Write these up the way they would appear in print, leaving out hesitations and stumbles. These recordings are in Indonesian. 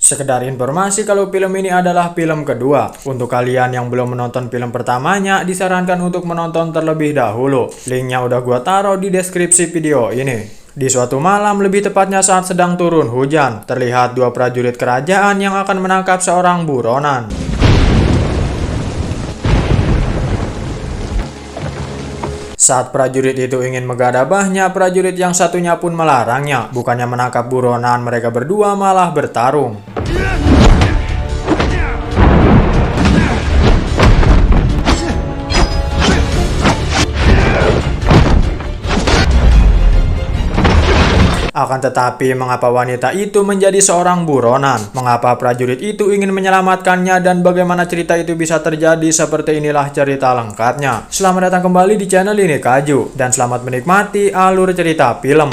Sekedar informasi kalau film ini adalah film kedua. Untuk kalian yang belum menonton film pertamanya, disarankan untuk menonton terlebih dahulu. Linknya udah gua taruh di deskripsi video ini. Di suatu malam, lebih tepatnya saat sedang turun hujan, terlihat dua prajurit kerajaan yang akan menangkap seorang buronan. Saat prajurit itu ingin menggadabahnya, prajurit yang satunya pun melarangnya. Bukannya menangkap buronan, mereka berdua malah bertarung. Akan tetapi, mengapa wanita itu menjadi seorang buronan? Mengapa prajurit itu ingin menyelamatkannya? Dan bagaimana cerita itu bisa terjadi? Seperti inilah cerita lengkapnya. Selamat datang kembali di channel ini Kaju, dan selamat menikmati alur cerita film.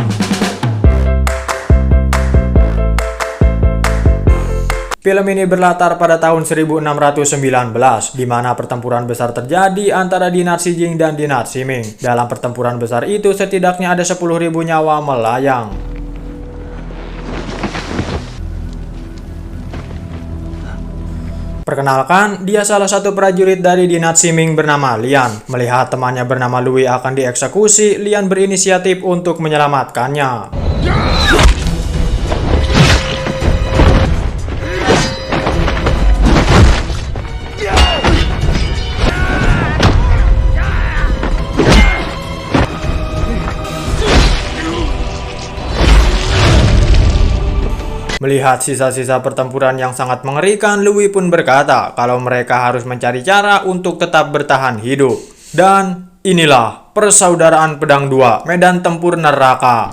Film ini berlatar pada tahun 1619, di mana pertempuran besar terjadi antara Dinar Sijing dan Dinar Siming. Dalam pertempuran besar itu, setidaknya ada 10.000 nyawa melayang. Perkenalkan, dia salah satu prajurit dari Dinar Siming bernama Lian. Melihat temannya bernama Lui akan dieksekusi, Lian berinisiatif untuk menyelamatkannya. Melihat sisa-sisa pertempuran yang sangat mengerikan, Lui pun berkata kalau mereka harus mencari cara untuk tetap bertahan hidup. Dan inilah Persaudaraan Pedang 2, Medan Tempur Neraka.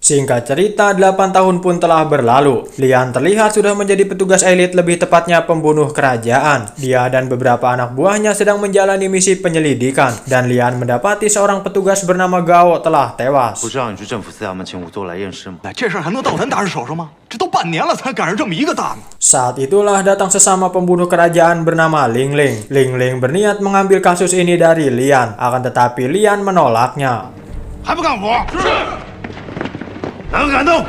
Singkat cerita, 8 tahun pun telah berlalu. Lian terlihat sudah menjadi petugas elit, lebih tepatnya pembunuh kerajaan. Dia dan beberapa anak buahnya sedang menjalani misi penyelidikan, dan Lian mendapati seorang petugas bernama Gao telah tewas. Saat itulah datang sesama pembunuh kerajaan bernama Ling Ling. Ling Ling berniat mengambil kasus ini dari Lian, akan tetapi Lian menolaknya. 敢不敢动？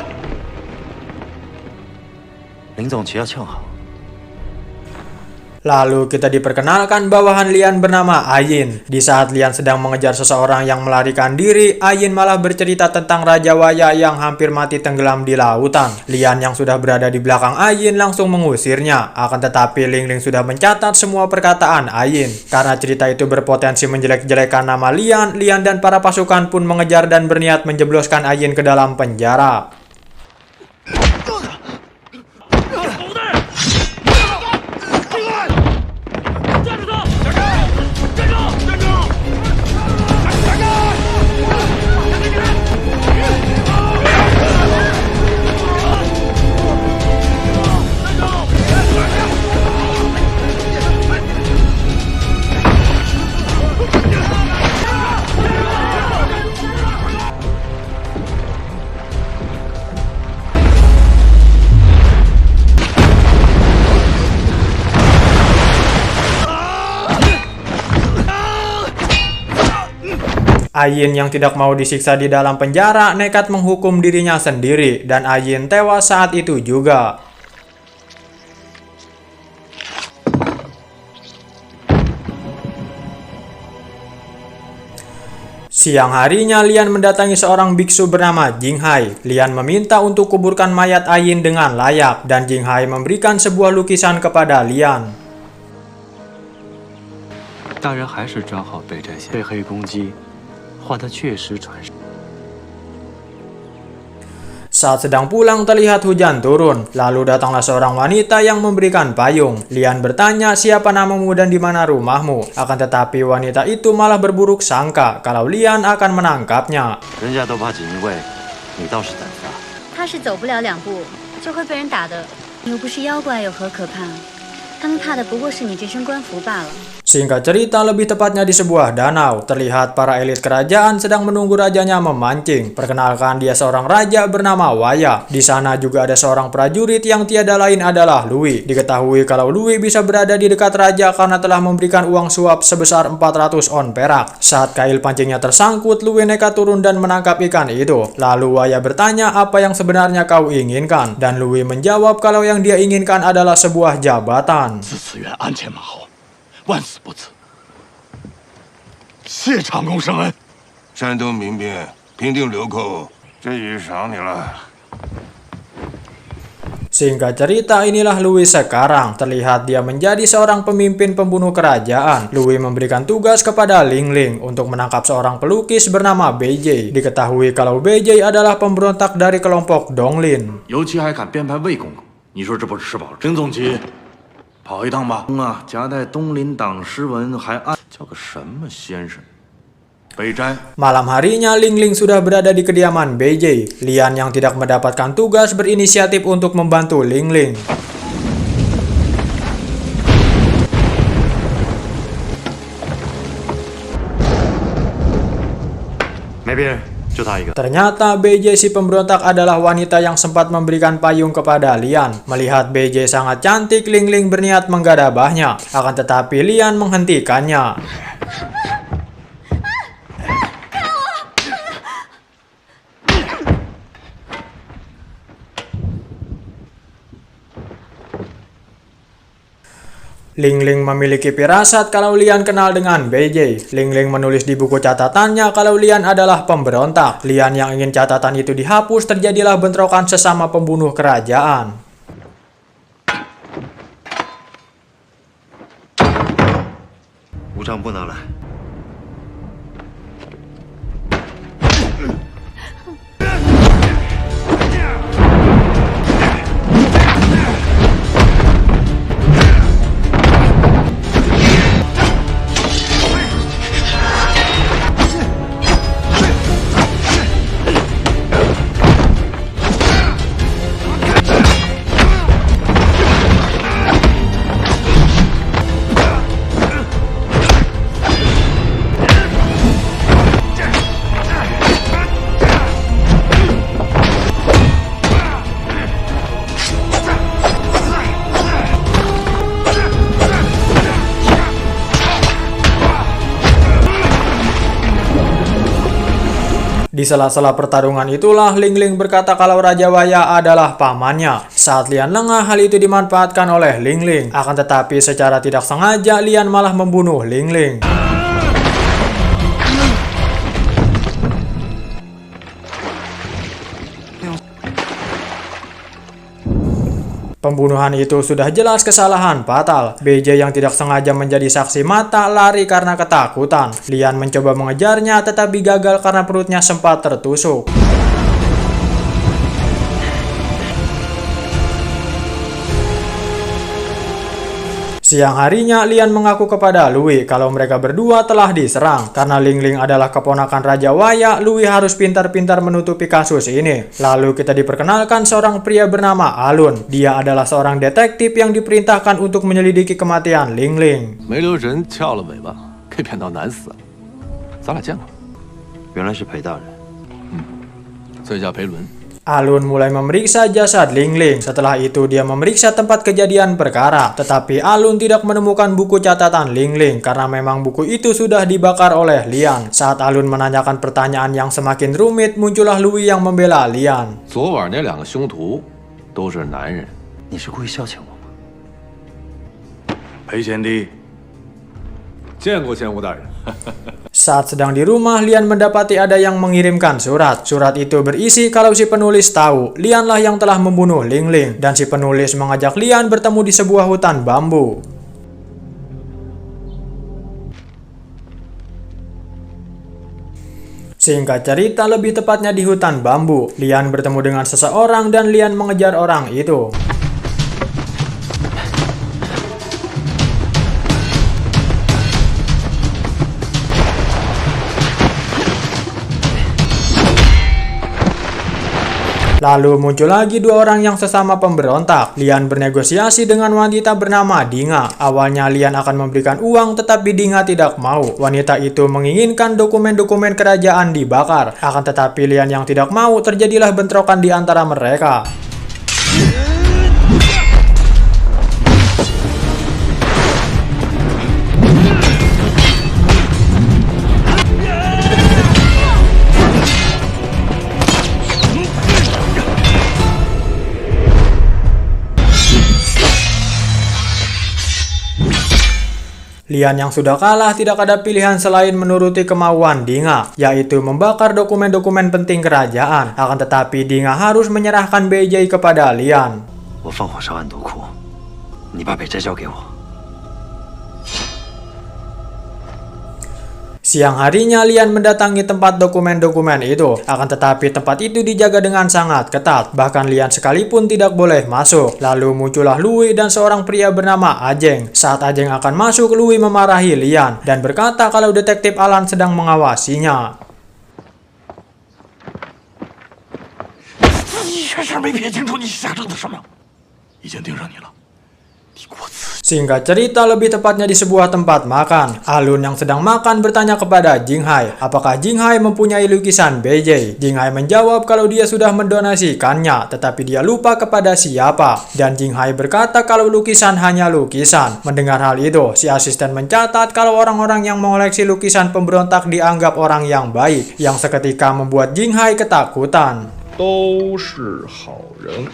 林总旗要翘好。 Lalu kita diperkenalkan bawahan Lian bernama Ayin. Di saat Lian sedang mengejar seseorang yang melarikan diri, Ayin malah bercerita tentang Raja Waya yang hampir mati tenggelam di lautan. Lian yang sudah berada di belakang Ayin langsung mengusirnya. Akan tetapi Ling Ling sudah mencatat semua perkataan Ayin. Karena cerita itu berpotensi menjelek-jelekan nama Lian, Lian dan para pasukan pun mengejar dan berniat menjebloskan Ayin ke dalam penjara. Ayin yang tidak mau disiksa di dalam penjara nekat menghukum dirinya sendiri, dan Ayin tewas saat itu juga. Siang harinya, Lian mendatangi seorang biksu bernama Jinghai. Lian meminta untuk kuburkan mayat Ayin dengan layak, dan Jinghai memberikan sebuah lukisan kepada Lian. 大人还是抓好北斋县被黑攻击，画的确实传神。 Saat sedang pulang terlihat hujan turun, lalu datanglah seorang wanita yang memberikan payung. Lian bertanya siapa namamu dan di mana rumahmu. Akan tetapi wanita itu malah berburuk sangka kalau Lian akan menangkapnya. 人家都怕锦衣卫，你倒是胆大。他是走不了2步就会被人打的，又不是妖怪，有何可怕？他们怕的不过是你这身官服罢了。Singkat cerita, lebih tepatnya di sebuah danau, terlihat para elit kerajaan sedang menunggu rajanya memancing. Perkenalkan, dia seorang raja bernama Waya. Di sana juga ada seorang prajurit yang tiada lain adalah Lui. Diketahui kalau Lui bisa berada di dekat raja karena telah memberikan uang suap sebesar 400 on perak. Saat kail pancingnya tersangkut, Lui nekat turun dan menangkap ikan itu. Lalu Waya bertanya apa yang sebenarnya kau inginkan, dan Lui menjawab kalau yang dia inginkan adalah sebuah jabatan. 自此愿鞍前马后，万死不辞。谢长公圣恩。山东民兵平定流寇，这也赏你了。 Singkat cerita, inilah Lui sekarang. Terlihat dia menjadi seorang pemimpin pembunuh kerajaan. Lui memberikan tugas kepada Ling Ling untuk menangkap seorang pelukis bernama BJ. Diketahui kalau BJ adalah pemberontak dari kelompok Donglin. 尤其还敢编排魏公公，你说这不是吃饱了？林总旗，跑一趟吧。夹带东林党诗文，还按叫个什么先生？北斋。 Malam harinya, Ling Ling sudah berada di kediaman BJ. Lian yang tidak mendapatkan tugas berinisiatif untuk membantu Ling Ling. Ternyata BJ si pemberontak adalah wanita yang sempat memberikan payung kepada Lian. Melihat BJ sangat cantik, Ling Ling berniat menggadabahnya. Akan tetapi Lian menghentikannya. Ling Ling memiliki firasat kalau Lian kenal dengan BJ. Ling Ling menulis di buku catatannya kalau Lian adalah pemberontak. Lian yang ingin catatan itu dihapus, terjadilah bentrokan sesama pembunuh kerajaan. 无账不能来。 Di sela-sela pertarungan itulah Ling Ling berkata kalau Raja Waya adalah pamannya. Saat Lian lengah, hal itu dimanfaatkan oleh Ling Ling. Akan tetapi secara tidak sengaja Lian malah membunuh Ling Ling. Pembunuhan itu sudah jelas kesalahan fatal. BJ yang tidak sengaja menjadi saksi mata lari karena ketakutan. Lian mencoba mengejarnya tetapi gagal karena perutnya sempat tertusuk. Siang harinya, Lian mengaku kepada Lui kalau mereka berdua telah diserang. Karena Ling Ling adalah keponakan Raja Waya, Lui harus pintar-pintar menutupi kasus ini. Lalu kita diperkenalkan seorang pria bernama Alun. Dia adalah seorang detektif yang diperintahkan untuk menyelidiki kematian Ling Ling. 没留神翘了尾巴，被骗到难死了。咱俩见过，原来是裴大人。这叫裴伦。 Alun mulai memeriksa jasad Ling Ling. Setelah itu dia memeriksa tempat kejadian perkara. Tetapi Alun tidak menemukan buku catatan Ling Ling karena memang buku itu sudah dibakar oleh Lian. Saat Alun menanyakan pertanyaan yang semakin rumit, muncullah Lui yang membela Lian. 昨晚那两个凶徒都是男人。你是故意消遣我吗？裴贤弟，见过监护大人。 Saat sedang di rumah, Lian mendapati ada yang mengirimkan surat. Surat itu berisi kalau si penulis tahu Lianlah yang telah membunuh Ling Ling, dan si penulis mengajak Lian bertemu di sebuah hutan bambu. Singkat cerita, lebih tepatnya di hutan bambu, Lian bertemu dengan seseorang dan Lian mengejar orang itu. Lalu muncul lagi dua orang yang sesama pemberontak. Lian bernegosiasi dengan wanita bernama Dinga. Awalnya Lian akan memberikan uang, tetapi Dinga tidak mau. Wanita itu menginginkan dokumen-dokumen kerajaan dibakar. Akan tetapi Lian yang tidak mau, terjadilah bentrokan di antara mereka. Lian yang sudah kalah tidak ada pilihan selain menuruti kemauan Dinga, yaitu membakar dokumen-dokumen penting kerajaan. Akan tetapi Dinga harus menyerahkan Beijai kepada Lian. 我放火烧安毒库，你把北斋交给我。 Siang harinya Lian mendatangi tempat dokumen-dokumen itu. Akan tetapi tempat itu dijaga dengan sangat ketat. Bahkan Lian sekalipun tidak boleh masuk. Lalu muncullah Lui dan seorang pria bernama Ajeng. Saat Ajeng akan masuk, Lui memarahi Lian dan berkata kalau detektif Alan sedang mengawasinya. 你这事儿没撇清楚，你瞎折腾什么？已经盯上你了，你给我自 Singkat cerita, lebih tepatnya di sebuah tempat makan. Alun yang sedang makan bertanya kepada Jinghai, apakah Jinghai mempunyai lukisan Beijai. Jinghai menjawab kalau dia sudah mendonasikannya, tetapi dia lupa kepada siapa. Dan Jinghai berkata kalau lukisan hanya lukisan. Mendengar hal itu, si asisten mencatat kalau orang-orang yang mengoleksi lukisan pemberontak dianggap orang yang baik, yang seketika membuat Jinghai ketakutan. 都是好人。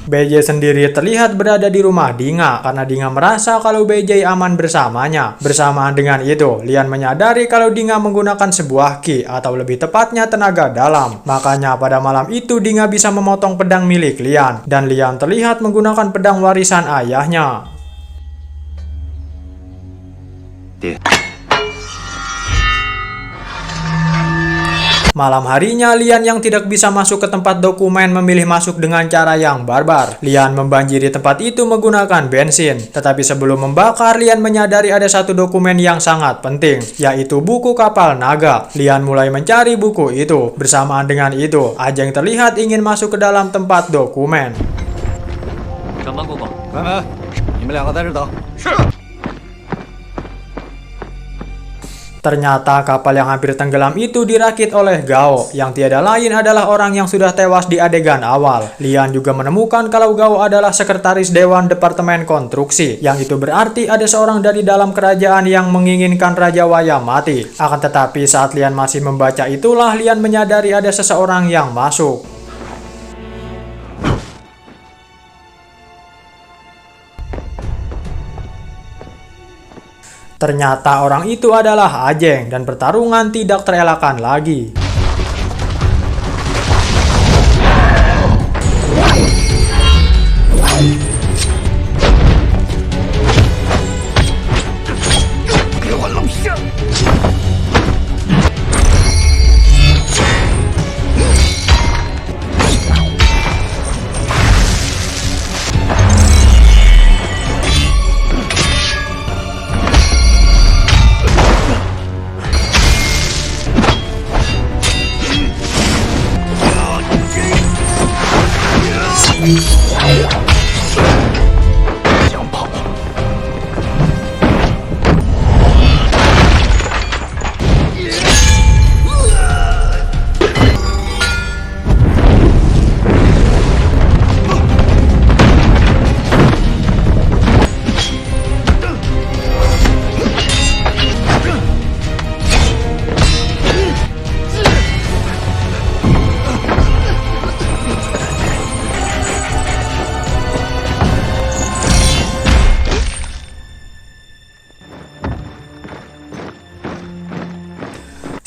Beijai sendiri terlihat berada di rumah Dinga karena Dinga merasa kalau Beijai aman bersamanya. Bersamaan dengan itu, Lian menyadari kalau Dinga menggunakan sebuah ki atau lebih tepatnya tenaga dalam. Makanya pada malam itu Dinga bisa memotong pedang milik Lian dan Lian terlihat menggunakan pedang warisan ayahnya. Malam harinya, Lian yang tidak bisa masuk ke tempat dokumen memilih masuk dengan cara yang barbar. Lian membanjiri tempat itu menggunakan bensin. Tetapi sebelum membakar, Lian menyadari ada satu dokumen yang sangat penting, yaitu buku kapal naga. Lian mulai mencari buku itu. Bersamaan dengan itu, Ajeng terlihat ingin masuk ke dalam tempat dokumen. 长班公公， 关门，你们两个在这等。是。 Ternyata kapal yang hampir tenggelam itu dirakit oleh Gao, yang tiada lain adalah orang yang sudah tewas di adegan awal. Lian juga menemukan kalau Gao adalah sekretaris Dewan Departemen Konstruksi, yang itu berarti ada seorang dari dalam kerajaan yang menginginkan Raja Waya mati. Akan tetapi saat Lian masih membaca itulah Lian menyadari ada seseorang yang masuk. Ternyata orang itu adalah Ajeng dan pertarungan tidak terelakkan lagi.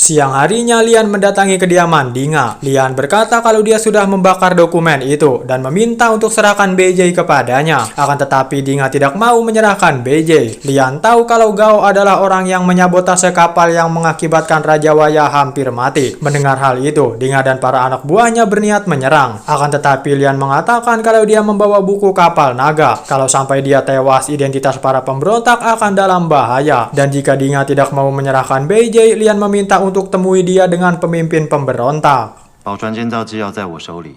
Siang harinya Lian mendatangi kediaman Dinga. Lian berkata kalau dia sudah membakar dokumen itu dan meminta untuk serahkan BJ kepadanya. Akan tetapi Dinga tidak mau menyerahkan BJ. Lian tahu kalau Gao adalah orang yang menyabotase kapal yang mengakibatkan Raja Waya hampir mati. Mendengar hal itu, Dinga dan para anak buahnya berniat menyerang. Akan tetapi Lian mengatakan kalau dia membawa buku kapal naga. Kalau sampai dia tewas, identitas para pemberontak akan dalam bahaya. Dan jika Dinga tidak mau menyerahkan BJ, Lian meminta untuk temui dia dengan pemimpin pemberontak. 宝川监造机要在我手里，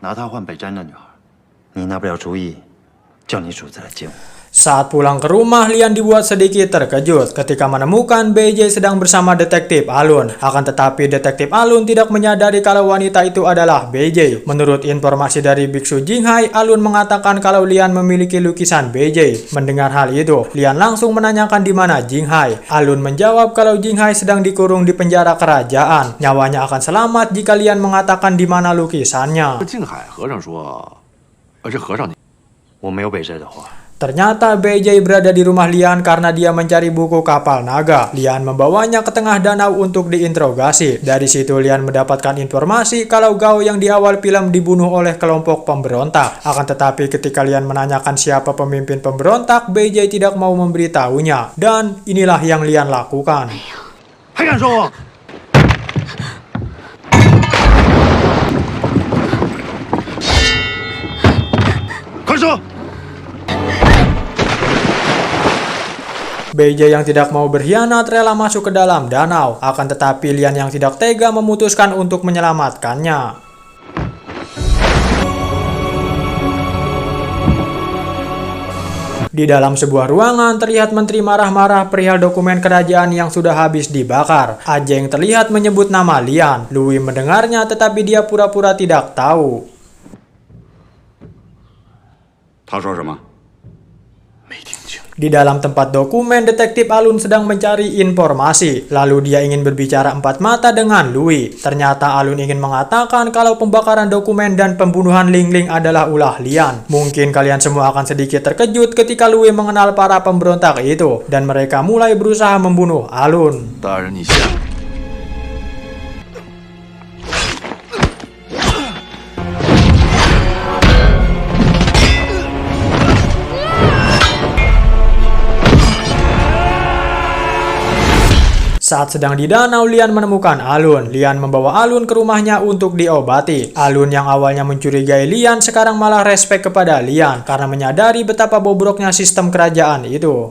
拿它换北斋那女孩，你拿不了主意，叫你主子来见我。 Saat pulang ke rumah, Lian dibuat sedikit terkejut ketika menemukan BJ sedang bersama detektif Alun. Akan tetapi detektif Alun tidak menyadari kalau wanita itu adalah BJ. Menurut informasi dari Biksu Jinghai, Alun mengatakan kalau Lian memiliki lukisan BJ. Mendengar hal itu, Lian langsung menanyakan di mana Jinghai. Alun menjawab kalau Jinghai sedang dikurung di penjara kerajaan. Nyawanya akan selamat jika Lian mengatakan di mana lukisannya. 静海和尚说，这和尚你，我没有北斋的话。 Ternyata BJ berada di rumah Lian karena dia mencari buku kapal naga. Lian membawanya ke tengah danau untuk diinterogasi. Dari situ Lian mendapatkan informasi kalau Gao yang di awal film dibunuh oleh kelompok pemberontak. Akan tetapi ketika Lian menanyakan siapa pemimpin pemberontak, BJ tidak mau memberitahunya. Dan inilah yang Lian lakukan. 还敢说我？快说！ BJ yang tidak mau berkhianat rela masuk ke dalam danau. Akan tetapi Lian yang tidak tega memutuskan untuk menyelamatkannya. Di dalam sebuah ruangan terlihat menteri marah-marah perihal dokumen kerajaan yang sudah habis dibakar. Ajeng terlihat menyebut nama Lian. Lui mendengarnya tetapi dia pura-pura tidak tahu. 他说什么？ Di dalam tempat dokumen, detektif Alun sedang mencari informasi. Lalu dia ingin berbicara empat mata dengan Lui. Ternyata Alun ingin mengatakan kalau pembakaran dokumen dan pembunuhan Ling Ling adalah ulah Lian. Mungkin kalian semua akan sedikit terkejut ketika Lui mengenal para pemberontak itu. Dan mereka mulai berusaha membunuh Alun. 大人，你先。 Saat sedang di danau, Lian menemukan Alun. Lian membawa Alun ke rumahnya untuk diobati. Alun yang awalnya mencurigai Lian sekarang malah respek kepada Lian karena menyadari betapa bobroknya sistem kerajaan itu.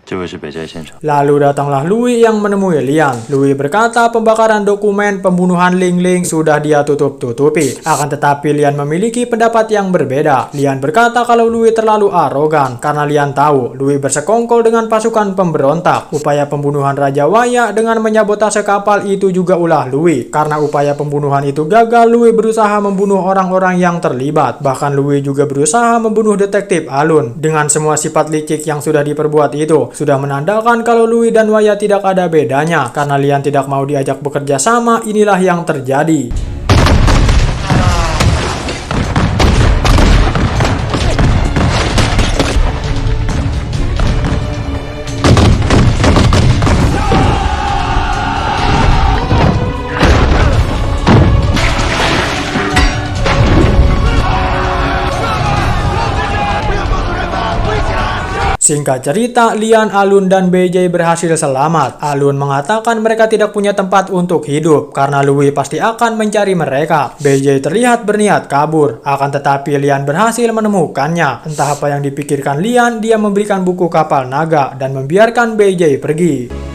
这位是北斋先生。 Lalu datanglah Lui yang menemui Lian. Lui berkata pembakaran dokumen pembunuhan Ling Ling sudah dia tutup-tutupi. Akan tetapi Lian memiliki pendapat yang berbeda. Lian berkata kalau Lui terlalu arogan karena Lian tahu Lui bersekongkol dengan pasukan pemberontak. Upaya pembunuhan Raja Waya dengan menyabotase kapal itu juga ulah Lui. Karena upaya pembunuhan itu gagal, Lui berusaha membunuh orang-orang yang terlibat. Bahkan Lui juga berusaha membunuh detektif Alun. Dengan semua sifat licik yang sudah diperbuat itu, sudah menandakan kalau Lui dan Waya tidak ada bedanya. Karena Lian tidak mau diajak bekerja sama, inilah yang terjadi. Singkat cerita, Lian, Alun, dan BJ berhasil selamat. Alun mengatakan mereka tidak punya tempat untuk hidup karena Lui pasti akan mencari mereka. BJ terlihat berniat kabur, akan tetapi Lian berhasil menemukannya. Entah apa yang dipikirkan Lian, dia memberikan buku kapal naga dan membiarkan BJ pergi.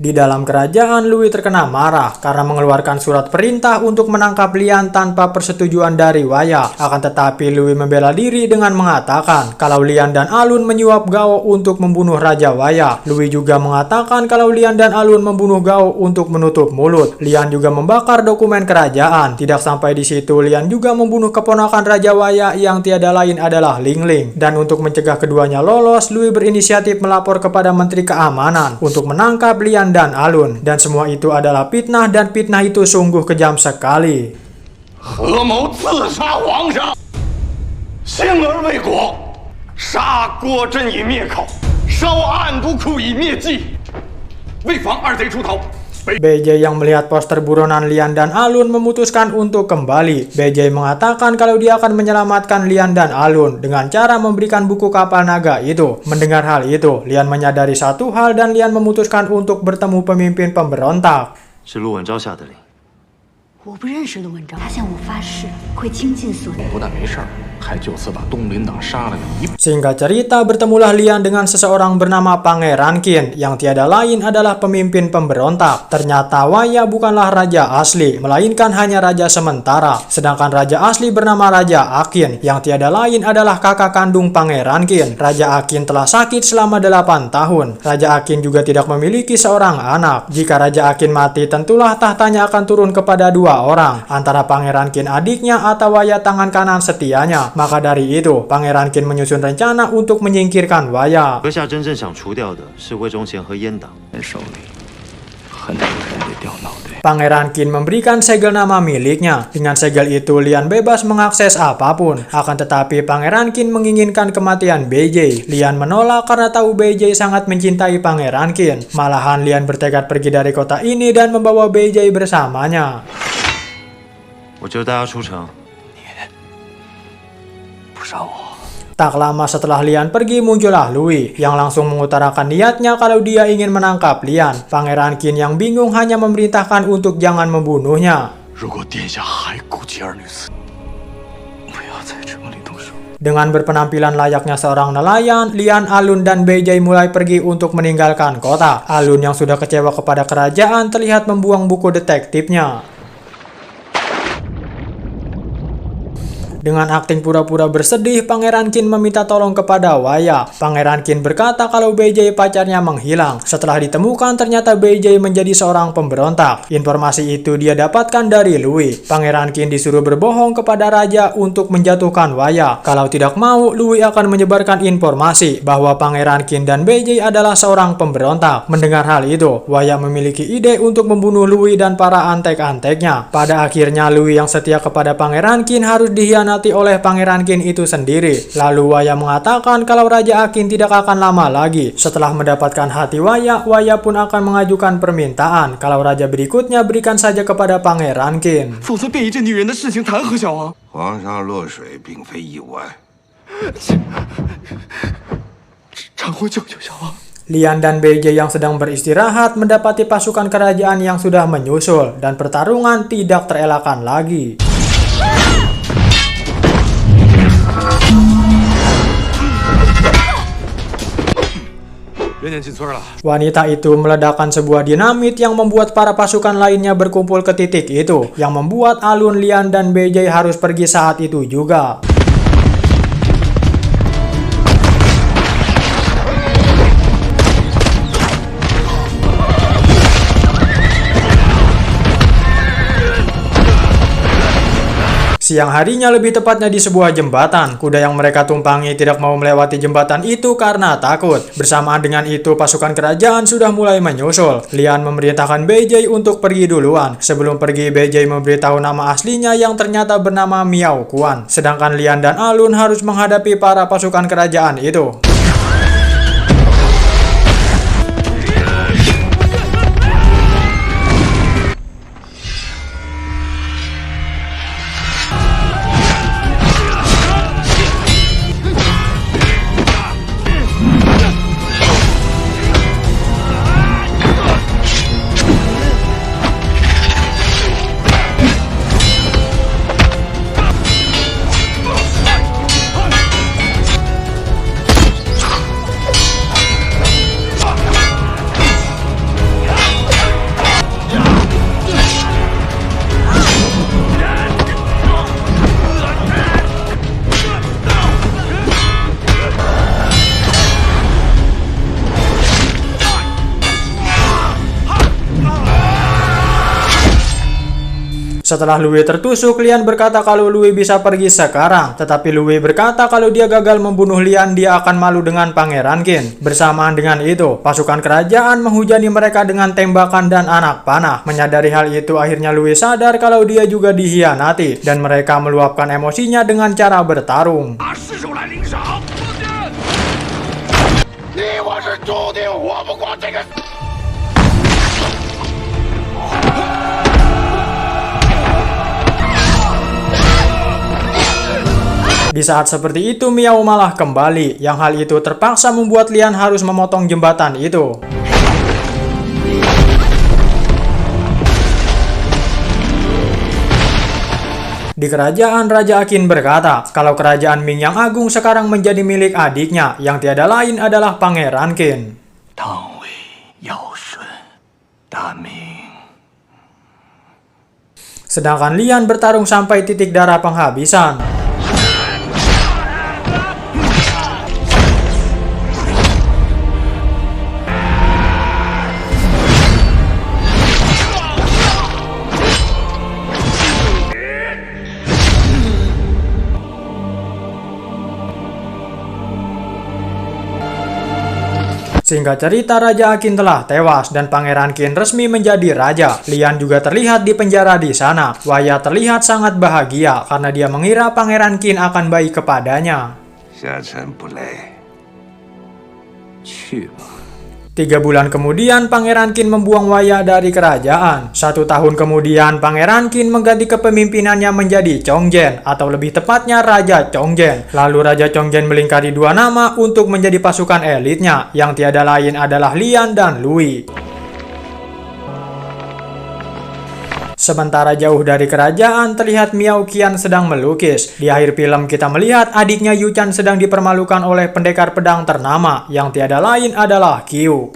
Di dalam kerajaan, Lui terkena marah karena mengeluarkan surat perintah untuk menangkap Lian tanpa persetujuan dari Waya. Akan tetapi Lui membela diri dengan mengatakan kalau Lian dan Alun menyuap Gao untuk membunuh Raja Waya. Lui juga mengatakan kalau Lian dan Alun membunuh Gao untuk menutup mulut. Lian juga membakar dokumen kerajaan. Tidak sampai di situ, Lian juga membunuh keponakan Raja Waya yang tiada lain adalah Ling Ling. Dan untuk mencegah keduanya lolos, Lui berinisiatif melapor kepada Menteri Keamanan untuk menangkap Lian dan Alun. Dan semua itu adalah fitnah, dan fitnah itu sungguh kejam sekali. 合谋刺杀皇上，兴而为国，杀郭朕以灭寇，烧暗毒库以灭迹，为防二贼出逃。 BJ yang melihat poster buronan Lian dan Alun memutuskan untuk kembali. BJ mengatakan kalau dia akan menyelamatkan Lian dan Alun dengan cara memberikan buku kapal naga itu. Mendengar hal itu, Lian menyadari satu hal dan Lian memutuskan untuk bertemu pemimpin pemberontak. 是陆文昭下的令。 我不认识陆文昭，他向我发誓会倾尽所能。不但没事儿，还就此把东林党杀了个一半。 Singkat cerita, bertemulah Lian dengan seseorang bernama Pangeran Qin yang tiada lain adalah pemimpin pemberontak. Ternyata Waya bukanlah raja asli, melainkan hanya raja sementara. Sedangkan raja asli bernama Raja Akin yang tiada lain adalah kakak kandung Pangeran Qin. Raja Akin telah sakit selama 8 tahun. Raja Akin juga tidak memiliki seorang anak. Jika Raja Akin mati, tentulah tahtanya akan turun kepada 2 orang, antara Pangeran Qin adiknya atau Waya tangan kanan setianya. Maka dari itu, Pangeran Qin menyusun rencana untuk menyingkirkan Waya. 阁下真正想除掉的是魏忠贤和阉党。手里很多人得掉脑袋。 Pangeran Qin memberikan segel nama miliknya. Dengan segel itu, Lian bebas mengakses apapun. Akan tetapi, Pangeran Qin menginginkan kematian BJ. Lian menolak karena tahu BJ sangat mencintai Pangeran Qin. Malahan, Lian bertekad pergi dari kota ini dan membawa BJ bersamanya. 我就带他出城。 不杀我， Tak lama setelah Lian pergi, muncullah Lui yang langsung mengutarakan niatnya kalau dia ingin menangkap Lian. Pangeran Qin yang bingung hanya memerintahkan untuk jangan membunuhnya. 如果殿下还顾及儿女死，不要在这里动手。 Dengan berpenampilan layaknya seorang nelayan, Lian, Alun, dan BJ mulai pergi untuk meninggalkan kota. Alun yang sudah kecewa kepada kerajaan terlihat membuang buku detektifnya. Dengan akting pura-pura bersedih, Pangeran Qin meminta tolong kepada Waya. Pangeran Qin berkata kalau BJ pacarnya menghilang. Setelah ditemukan, ternyata BJ menjadi seorang pemberontak. Informasi itu dia dapatkan dari Lui. Pangeran Qin disuruh berbohong kepada raja untuk menjatuhkan Waya. Kalau tidak mau, Lui akan menyebarkan informasi bahwa Pangeran Qin dan BJ adalah seorang pemberontak. Mendengar hal itu, Waya memiliki ide untuk membunuh Lui dan para antek-anteknya. Pada akhirnya, Lui yang setia kepada Pangeran Qin harus dihianati oleh Pangeran Qin itu sendiri. Lalu Waya mengatakan kalau Raja Akin tidak akan lama lagi. Setelah mendapatkan hati Waya, Waya pun akan mengajukan permintaan kalau raja berikutnya berikan saja kepada Pangeran Qin. 否则变一这女人的事情谈何小王？ 皇上落水并非意外。长呼救救小王！ Lian dan BJ yang sedang beristirahat mendapati pasukan kerajaan yang sudah menyusul dan pertarungan tidak terelakkan lagi. Wanita itu meledakkan sebuah dinamit yang membuat para pasukan lainnya berkumpul ke titik itu, yang membuat Alun, Lian, dan BJ harus pergi saat itu juga. Siang harinya, lebih tepatnya di sebuah jembatan. Kuda yang mereka tumpangi tidak mau melewati jembatan itu karena takut. Bersamaan dengan itu, pasukan kerajaan sudah mulai menyusul. Lian memerintahkan BJ untuk pergi duluan. Sebelum pergi, BJ memberitahu nama aslinya yang ternyata bernama Miao Kuan. Sedangkan Lian dan Alun harus menghadapi para pasukan kerajaan itu. Setelah Lui tertusuk, Lian berkata kalau Lui bisa pergi sekarang. Tetapi Lui berkata kalau dia gagal membunuh Lian, dia akan malu dengan Pangeran Qin. Bersamaan dengan itu, pasukan kerajaan menghujani mereka dengan tembakan dan anak panah. Menyadari hal itu, akhirnya Lui sadar kalau dia juga dikhianati, dan mereka meluapkan emosinya dengan cara bertarung. 你我是注定活不过这个。 Di saat seperti itu, Miao malah kembali, yang hal itu terpaksa membuat Lian harus memotong jembatan itu. Di kerajaan, Raja Qin berkata kalau kerajaan Ming yang agung sekarang menjadi milik adiknya, yang tiada lain adalah Pangeran Qin. 唐魏尧舜大明。 Sedangkan Lian bertarung sampai titik darah penghabisan. Singkat cerita, Raja Qin telah tewas dan Pangeran Qin resmi menjadi raja. Lian juga terlihat di penjara di sana. Waya terlihat sangat bahagia karena dia mengira Pangeran Qin akan baik kepadanya. 下臣不累。去吧。 3 bulan kemudian, Pangeran Qin membuang Waya dari kerajaan. 1 tahun kemudian, Pangeran Qin mengganti kepemimpinannya menjadi Chongzhen, atau lebih tepatnya Raja Chongzhen. Lalu Raja Chongzhen melingkari 2 nama untuk menjadi pasukan elitnya, yang tiada lain adalah Lian dan Lui. Sementara jauh dari kerajaan, terlihat Miao Qian sedang melukis. Di akhir film kita melihat adiknya Yu Chan sedang dipermalukan oleh pendekar pedang ternama, yang tiada lain adalah Qiu.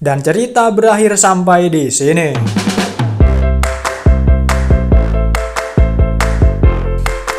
Dan cerita berakhir sampai di sini.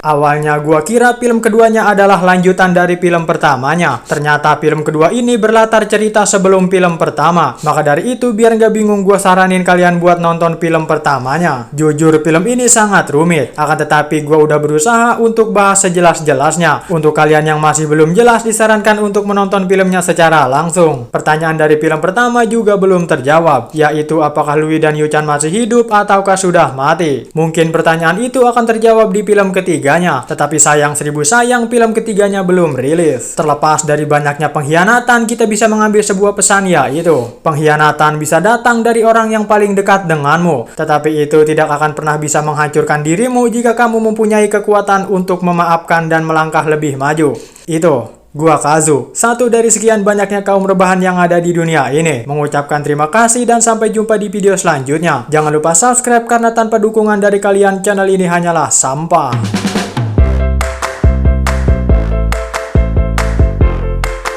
Awalnya gua kira film keduanya adalah lanjutan dari film pertamanya. Ternyata film kedua ini berlatar cerita sebelum film pertama. Maka dari itu, biar nggak bingung, gua saranin kalian buat nonton film pertamanya. Jujur, film ini sangat rumit. Akan tetapi gua udah berusaha untuk bahas sejelas-jelasnya. Untuk kalian yang masih belum jelas, disarankan untuk menonton filmnya secara langsung. Pertanyaan dari film pertama juga belum terjawab, yaitu apakah Lui dan Yu Chan masih hidup ataukah sudah mati. Mungkin pertanyaan itu akan terjawab di film ketiga. Tetapi sayang 1000 sayang, film ketiganya belum rilis. Terlepas dari banyaknya pengkhianatan, kita bisa mengambil sebuah pesan, yaitu pengkhianatan bisa datang dari orang yang paling dekat denganmu, tetapi itu tidak akan pernah bisa menghancurkan dirimu jika kamu mempunyai kekuatan untuk memaafkan dan melangkah lebih maju. Itu gua Kazu, satu dari sekian banyaknya kaum rebahan yang ada di dunia ini, mengucapkan terima kasih dan sampai jumpa di video selanjutnya. Jangan lupa subscribe karena tanpa dukungan dari kalian, channel ini hanyalah sampah.